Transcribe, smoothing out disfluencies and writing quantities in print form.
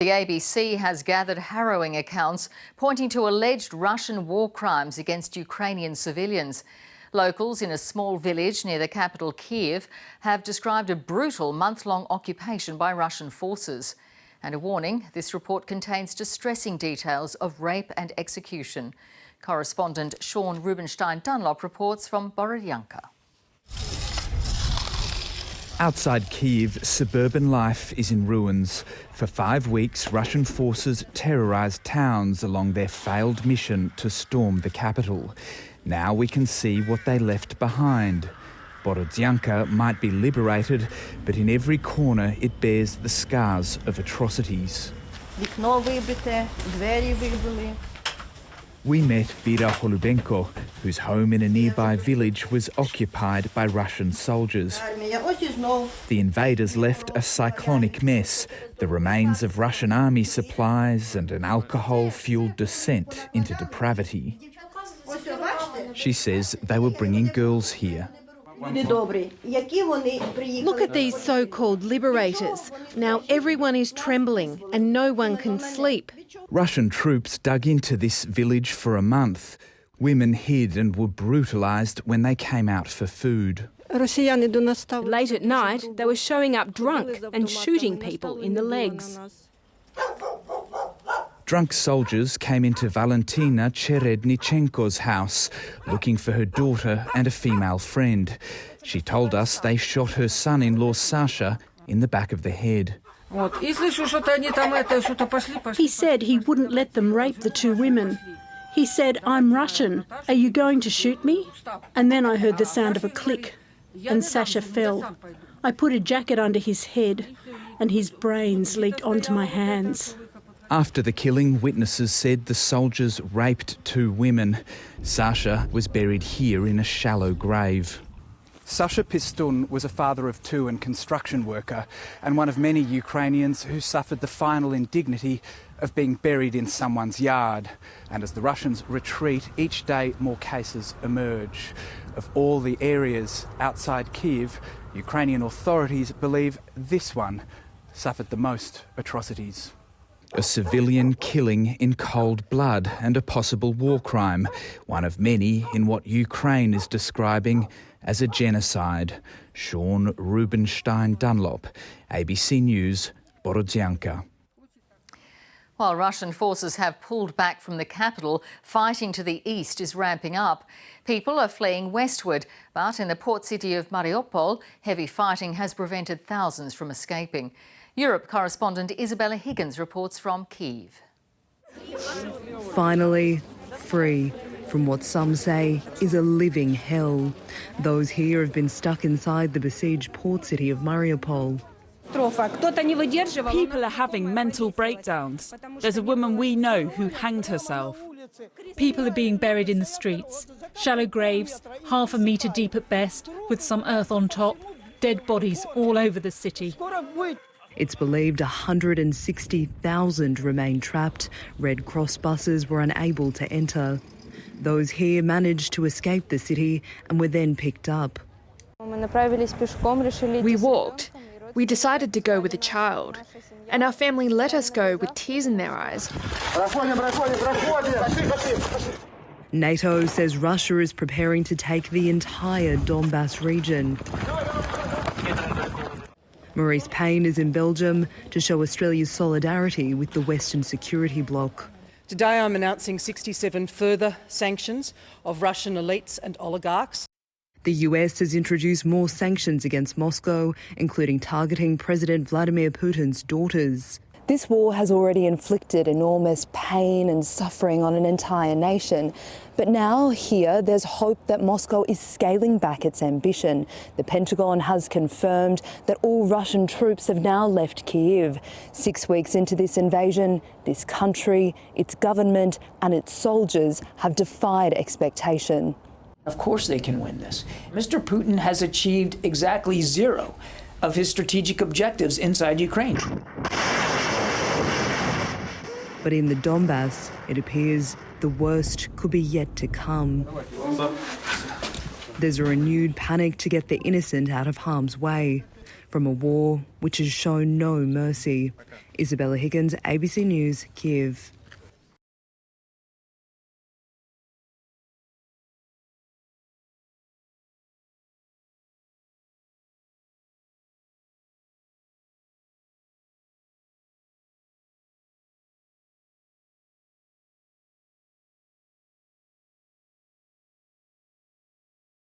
The ABC has gathered harrowing accounts pointing to alleged Russian war crimes against Ukrainian civilians. Locals in a small village near the capital Kyiv have described a brutal month-long occupation by Russian forces. And a warning, this report contains distressing details of rape and execution. Correspondent Sean Rubenstein-Dunlop reports from Borodyanka. Outside Kyiv, suburban life is in ruins. For 5 weeks, Russian forces terrorised towns along their failed mission to storm the capital. Now we can see what they left behind. Borodyanka might be liberated, but in every corner it bears the scars of atrocities. We met Vera Holubenko, whose home in a nearby village was occupied by Russian soldiers. The invaders left a cyclonic mess, the remains of Russian army supplies and an alcohol-fuelled descent into depravity. She says they were bringing girls here. Look at these so-called liberators. Now everyone is trembling and no one can sleep. Russian troops dug into this village for a month. Women hid and were brutalised when they came out for food. Late at night, they were showing up drunk and shooting people in the legs. Drunk soldiers came into Valentina Cherednichenko's house, looking for her daughter and a female friend. She told us they shot her son-in-law Sasha in the back of the head. He said he wouldn't let them rape the 2 women. He said, "I'm Russian. Are you going to shoot me?" And then I heard the sound of a click, and Sasha fell. I put a jacket under his head, and his brains leaked onto my hands. After the killing, witnesses said the soldiers raped 2 women. Sasha was buried here in a shallow grave. Sasha Pistun was a father of 2 and construction worker, and one of many Ukrainians who suffered the final indignity of being buried in someone's yard. And as the Russians retreat, each day more cases emerge. Of all the areas outside Kyiv, Ukrainian authorities believe this one suffered the most atrocities. A civilian killing in cold blood and a possible war crime, one of many in what Ukraine is describing as a genocide. Sean Rubenstein-Dunlop, ABC News, Borodyanka. While Russian forces have pulled back from the capital, fighting to the east is ramping up. People are fleeing westward, but in the port city of Mariupol, heavy fighting has prevented thousands from escaping. Europe correspondent Isabella Higgins reports from Kyiv. Finally, free from what some say is a living hell. Those here have been stuck inside the besieged port city of Mariupol. People are having mental breakdowns. There's a woman we know who hanged herself. People are being buried in the streets. Shallow graves, half a metre deep at best, with some earth on top. Dead bodies all over the city. It's believed 160,000 remain trapped. Red Cross buses were unable to enter. Those here managed to escape the city and were then picked up. We walked. We decided to go with a child, and our family let us go with tears in their eyes. NATO says Russia is preparing to take the entire Donbass region. Maurice Payne is in Belgium to show Australia's solidarity with the Western security bloc. Today I'm announcing 67 further sanctions of Russian elites and oligarchs. The US has introduced more sanctions against Moscow, including targeting President Vladimir Putin's daughters. This war has already inflicted enormous pain and suffering on an entire nation. But now here, there's hope that Moscow is scaling back its ambition. The Pentagon has confirmed that all Russian troops have now left Kyiv. 6 weeks into this invasion, this country, its government and its soldiers have defied expectation. Of course they can win this. Mr. Putin has achieved exactly 0 of his strategic objectives inside Ukraine. But in the Donbass, it appears the worst could be yet to come. There's a renewed panic to get the innocent out of harm's way. from a war which has shown no mercy. Isabella Higgins, ABC News, Kyiv.